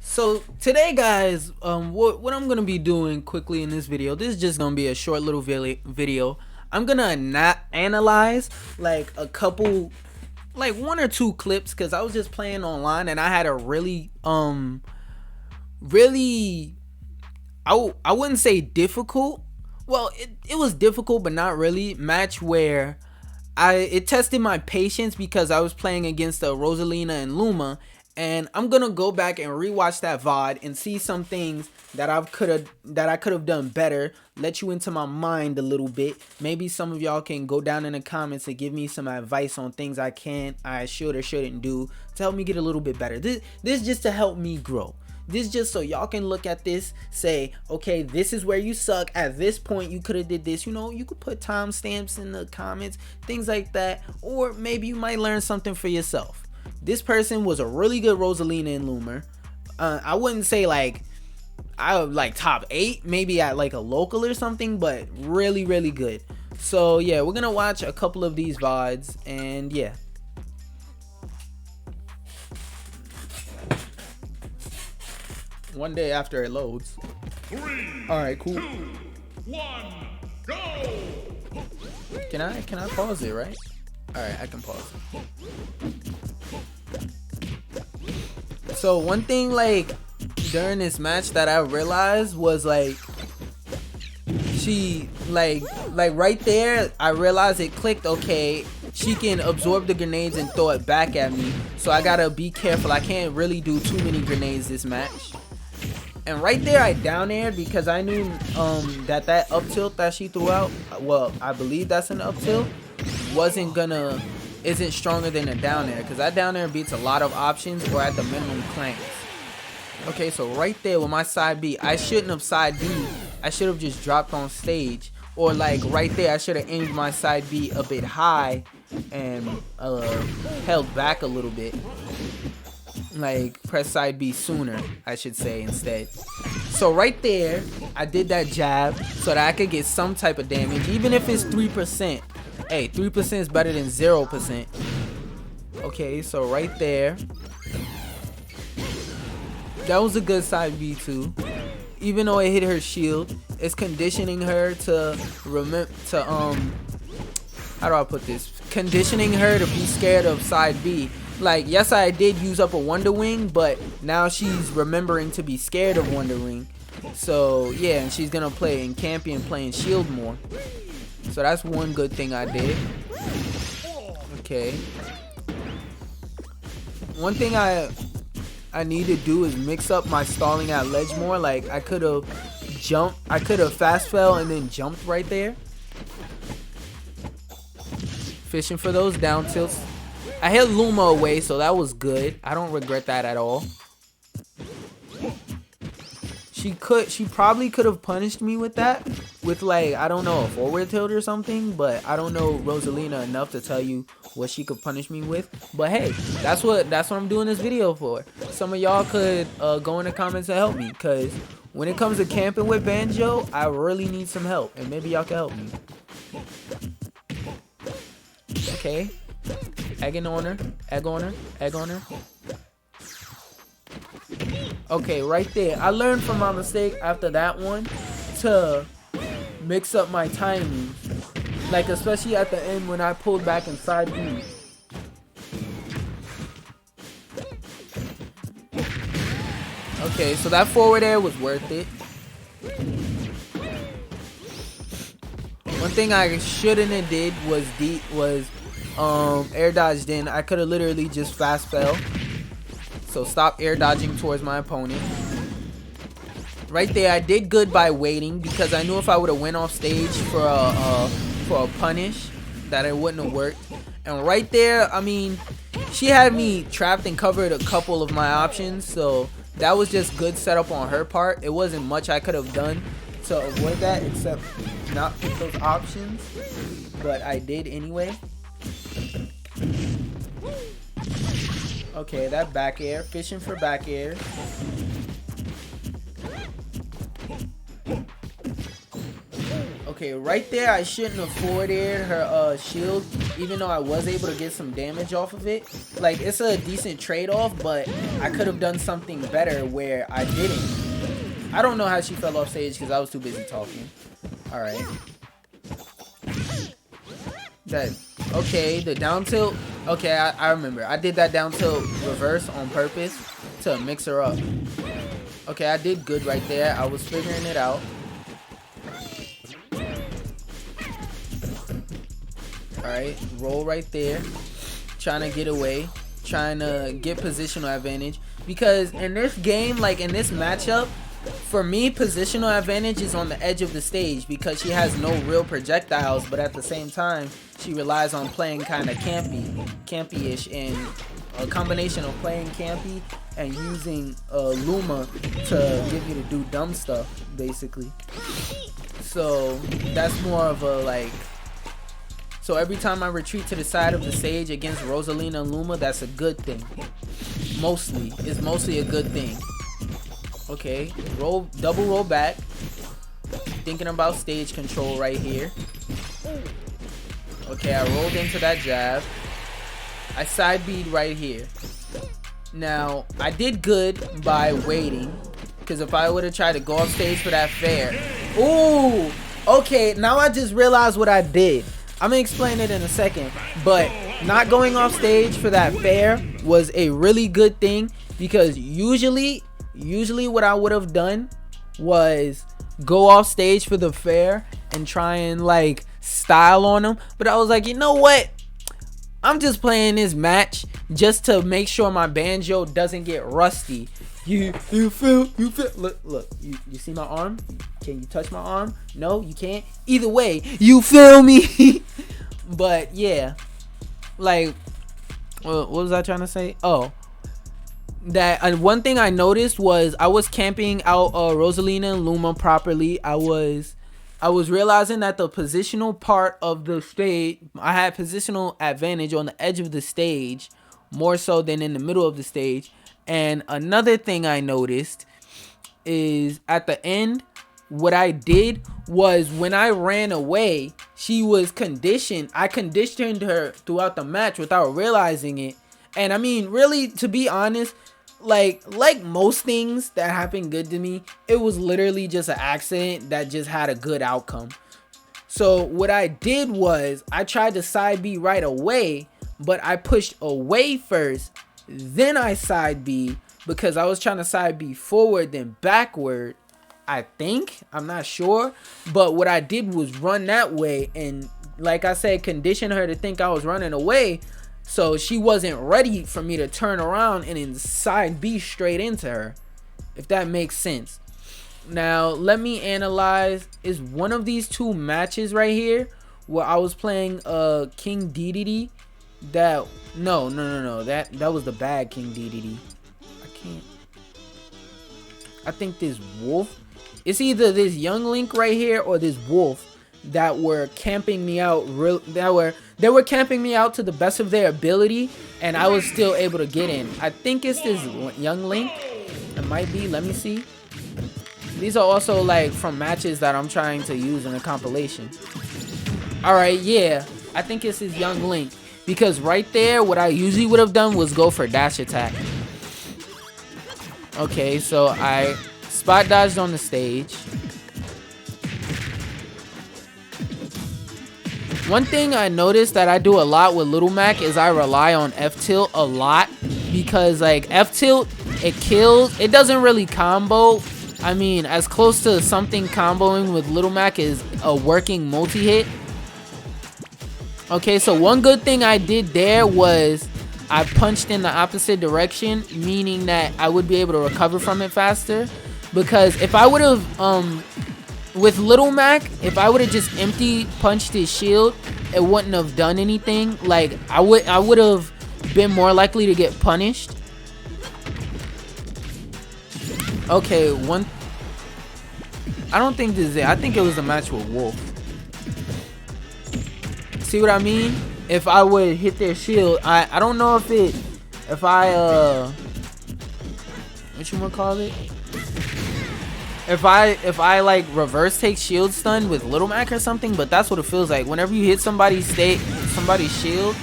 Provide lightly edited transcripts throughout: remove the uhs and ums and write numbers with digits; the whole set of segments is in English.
So today, guys, what I'm gonna be doing quickly in this video, this is just gonna be a short little video. I'm gonna not analyze like a couple, like one or two clips, because I was just playing online and I had a really I wouldn't say difficult. Well, it was difficult, but not really. Match where it tested my patience because I was playing against Rosalina and Luma, and I'm gonna go back and rewatch that VOD and see some things that I could have done better. Let you into my mind a little bit. Maybe some of y'all can go down in the comments and give me some advice on things I should or shouldn't do to help me get a little bit better. This is just to help me grow. This just so y'all can look at this, say, okay, this is where you suck. At this point, you could have did this. You know, you could put timestamps in the comments, things like that. Or maybe you might learn something for yourself. This person was a really good Rosalina and Luma. I wouldn't say like I would like top 8, maybe at like a local or something, but really good. So yeah, we're gonna watch a couple of these VODs, and yeah. One day after it loads. 3, all right, cool. 2, 1, go. Can I pause it, right? All right, I can pause it. So one thing like during this match that I realized was like she like right there I realized it clicked. Okay, she can absorb the grenades and throw it back at me, so I gotta be careful. I can't really do too many grenades this match. And right there I down aired because I knew that up tilt that she threw out, well, I believe that's an up tilt, isn't stronger than a down air, because that down air beats a lot of options or at the minimum clanks. Okay, so right there with my side B, I shouldn't have side B. I should have just dropped on stage, or like right there I should have aimed my side B a bit high and held back a little bit. Like press side B sooner, I should say, instead. So right there I did that jab so that I could get some type of damage, even if it's 3%. Hey, 3% is better than 0%. Okay, so right there, that was a good side B too. Even though it hit her shield, it's conditioning her to how do I put this? Conditioning her to be scared of side B. Like, yes, I did use up a Wonder Wing, but now she's remembering to be scared of Wonder Wing. So yeah, and she's gonna play in Campion, playing shield more. So that's one good thing I did. Okay. One thing I need to do is mix up my stalling at ledge more. Like I could have fast fell and then jumped right there. Fishing for those down tilts. I hit Luma away, so that was good. I don't regret that at all. She probably could have punished me with that, with like, I don't know, a forward tilt or something, but I don't know Rosalina enough to tell you what she could punish me with. But hey, that's what I'm doing this video for. Some of y'all could go in the comments and help me, because when it comes to camping with Banjo, I really need some help, and maybe y'all can help me. Okay. Egg on her. Okay, right there. I learned from my mistake after that one to mix up my timing. Like, especially at the end when I pulled back and side B. Okay, so that forward air was worth it. One thing I shouldn't have did was air dodged in. I could have literally just fast fell. So stop air dodging towards my opponent. Right there, I did good by waiting, because I knew if I would have went off stage for a punish, that it wouldn't have worked. And right there, I mean, she had me trapped and covered a couple of my options, so that was just good setup on her part. It wasn't much I could have done to avoid that except not pick those options, but I did anyway. Okay, that back air, fishing for back air. Okay, right there I shouldn't have forward aired her shield even though I was able to get some damage off of it. Like, it's a decent trade-off, but I could have done something better where I didn't. I don't know how she fell off stage because I was too busy talking. Alright. Okay, the down tilt. Okay, I remember. I did that down tilt reverse on purpose to mix her up. Okay, I did good right there. I was figuring it out. Alright, roll right there. Trying to get away. Trying to get positional advantage. Because in this game, like in this matchup, for me, positional advantage is on the edge of the stage because she has no real projectiles, but at the same time, she relies on playing kind of campy-ish, and a combination of playing campy and using Luma to give you to do dumb stuff, basically. So that's more of a like. So every time I retreat to the side of the stage against Rosalina and Luma, that's a good thing. It's mostly a good thing. Okay, double roll back. Thinking about stage control right here. Okay, I rolled into that jab. I side beat right here. Now, I did good by waiting, because if I would have tried to go off stage for that fair. Ooh, okay, now I just realized what I did. I'm gonna explain it in a second, but not going off stage for that fair was a really good thing, because usually what I would have done was go off stage for the fair and try and like style on them, but I was like, you know what, I'm just playing this match just to make sure my banjo doesn't get rusty. You feel look, you see my arm? Can you touch my arm? No, you can't. Either way, you feel me? But yeah, like, what was I trying to say? Oh, that one thing I noticed was I was camping out Rosalina and Luma properly. I was realizing that the positional part of the stage, I had positional advantage on the edge of the stage more so than in the middle of the stage. And another thing I noticed is at the end, what I did was when I ran away, she was conditioned. I conditioned her throughout the match without realizing it. And I mean, really, to be honest, like most things that happen good to me, it was literally just an accident that just had a good outcome. So what I did was I tried to side B right away, but I pushed away first, then I side B, because I was trying to side B forward then backward, I think. I'm not sure. But what I did was run that way and, like I said, condition her to think I was running away. So she wasn't ready for me to turn around and then side B straight into her, if that makes sense. Now, let me analyze. Is one of these two matches right here where I was playing King DDD? That no, that was the bad King DDD. I think this wolf, it's either this young Link right here or this wolf that were camping me out. They were camping me out to the best of their ability, and I was still able to get in. I think it's this young Link. It might be. Let me see. These are also like from matches that I'm trying to use in a compilation. All right, yeah, I think it's his young Link, because right there, what I usually would have done was go for dash attack. Okay, so I spot dodged on the stage. One thing I noticed that I do a lot with Little Mac is I rely on F tilt a lot, because like F tilt, it kills. It doesn't really combo. I mean, as close to something comboing with Little Mac is a working multi-hit. Okay, so one good thing I did there was I punched in the opposite direction, meaning that I would be able to recover from it faster. Because if I would have, with Little Mac, if I would have just empty punched his shield, it wouldn't have done anything. Like, I would have been more likely to get punished. Okay, I don't think this is it. I think it was a match with Wolf. See what I mean? If I would hit their shield, I don't know if I what you wanna call it? If I like reverse take shield stun with Little Mac or something, but that's what it feels like. Whenever you hit somebody's somebody's shield,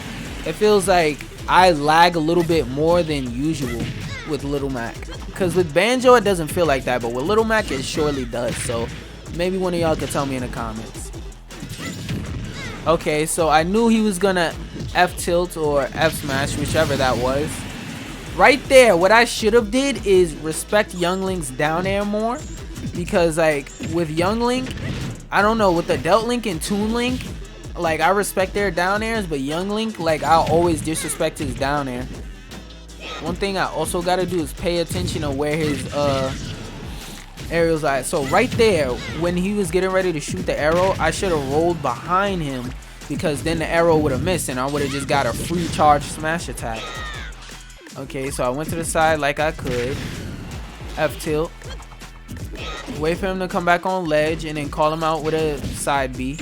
it feels like I lag a little bit more than usual with Little Mac. Because with Banjo, it doesn't feel like that, but with Little Mac, it surely does. So maybe one of y'all could tell me in the comments. Okay, so I knew he was gonna F tilt or F smash, whichever that was. Right there, what I should have did is respect Younglink's down air more. Because like with Younglink, I don't know, with the Delt Link and Toon Link, like I respect their down airs, but Younglink, like I'll always disrespect his down air. One thing I also gotta do is pay attention to where his aerials are. So right there, when he was getting ready to shoot the arrow, I should have rolled behind him, because then the arrow would have missed and I would have just got a free charge smash attack. Okay, so I went to the side like I could. F tilt. Wait for him to come back on ledge and then call him out with a side B.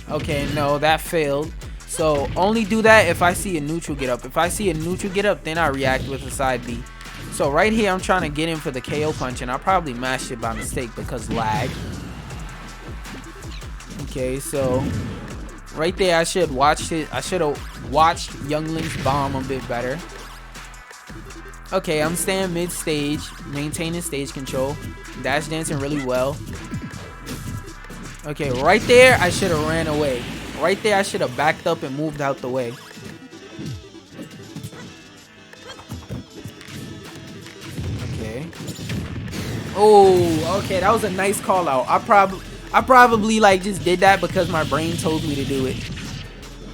Okay, no, that failed. So only do that if I see a neutral get up. If I see a neutral get up, then I react with a side B. So right here, I'm trying to get him for the KO punch, and I probably mashed it by mistake because lag. Okay, so right there, I should have watched Younglink's bomb a bit better. Okay, I'm staying mid stage, maintaining stage control, dash dancing really well. Okay, right there, I should have ran away. Right there, I should have backed up and moved out the way. Okay. Oh, okay, that was a nice call out. I probably like just did that because my brain told me to do it.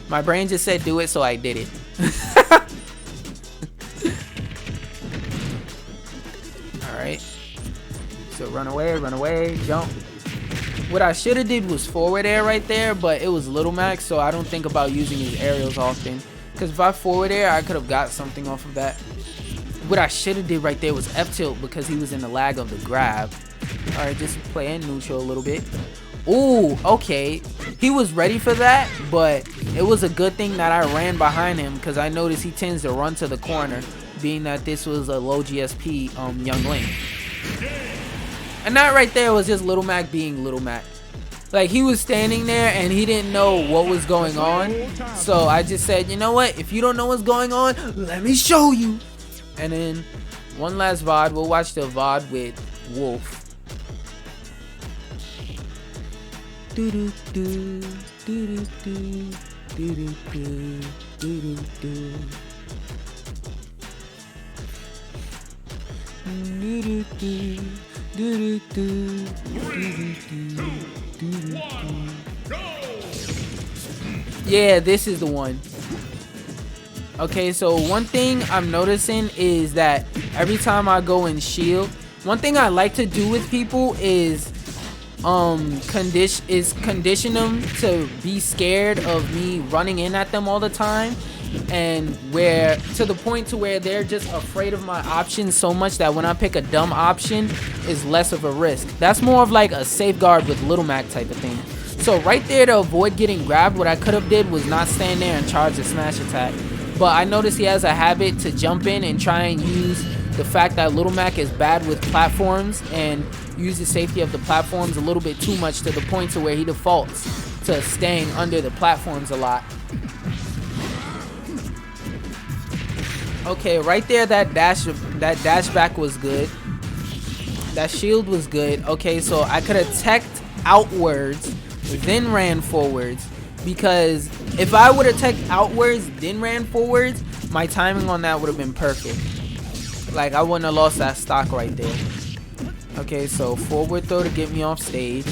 My brain just said do it, so I did it. Alright. So run away, jump. What I should have did was forward air right there, but it was Little Mac, so I don't think about using his aerials often. Because if I forward air, I could have got something off of that. What I should have did right there was F tilt because he was in the lag of the grab. Alright, just play in neutral a little bit. Ooh, okay. He was ready for that, but it was a good thing that I ran behind him because I noticed he tends to run to the corner, being that this was a low GSP Youngling. And that right there was just Little Mac being Little Mac. Like, he was standing there and he didn't know what was going on. So I just said, you know what? If you don't know what's going on, let me show you. And then one last VOD. We'll watch the VOD with Wolf. Yeah, this is the one. Okay, so one thing I'm noticing is that every time I go in shield, one thing I like to do with people is condition them to be scared of me running in at them all the time, and where to the point to where they're just afraid of my options so much that when I pick a dumb option is less of a risk. That's more of like a safeguard with Little Mac type of thing. So right there, to avoid getting grabbed, what I could have did was not stand there and charge the smash attack. But I noticed he has a habit to jump in and try and use the fact that Little Mac is bad with platforms and use the safety of the platforms a little bit too much, to the point to where he defaults to staying under the platforms a lot. Okay, right there, that dash back was good. That shield was good. Okay, so I could have teched outwards, then ran forwards. Because if I would have teched outwards, then ran forwards, my timing on that would have been perfect. Like, I wouldn't have lost that stock right there. Okay, so forward throw to get me off stage.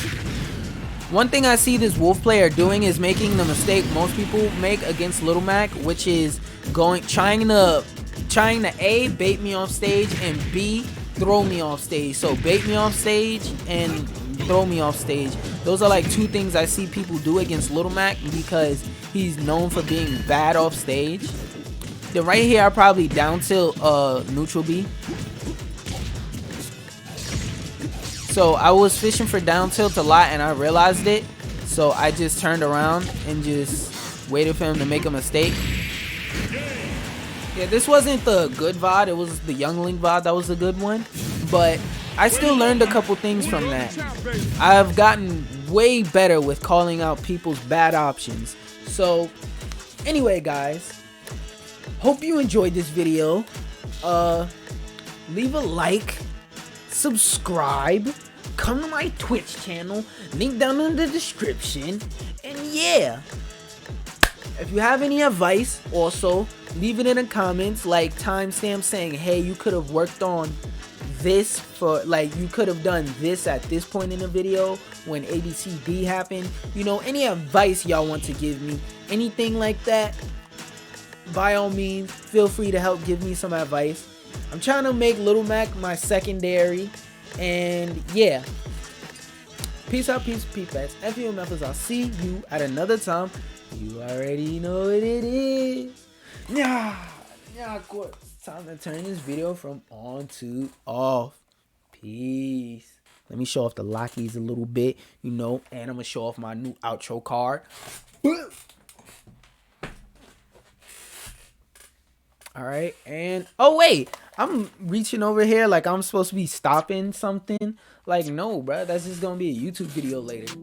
One thing I see this Wolf player doing is making the mistake most people make against Little Mac, which is trying to A, bait me off stage, and B, throw me off stage. So bait me off stage and throw me off stage. Those are like two things I see people do against Little Mac because he's known for being bad off stage. Then right here, I probably down tilt neutral B. So I was fishing for down tilt a lot and I realized it. So I just turned around and just waited for him to make a mistake. Yeah, this wasn't the good VOD. It was the Youngling VOD that was a good one. But I still learned a couple things from that. I've gotten way better with calling out people's bad options. So Anyway, guys, hope you enjoyed this video. Leave a like, subscribe, come to my Twitch channel, link down in the description, and yeah. If you have any advice, also leave it in the comments, like timestamp saying, hey, you could have worked on this for, like, you could have done this at this point in the video when ABCD happened. You know, any advice y'all want to give me, anything like that, by all means, feel free to help give me some advice. I'm trying to make Little Mac my secondary, and yeah. Peace out, peace, peepettes. FUMFers, I'll see you at another time. You already know what it is. Yeah, of course. Time to turn this video from on to off. Peace. Let me show off the lockies a little bit, you know, and I'm gonna show off my new outro card. All right, and oh wait, I'm reaching over here like I'm supposed to be stopping something. Like, no, bro, that's just gonna be a YouTube video later.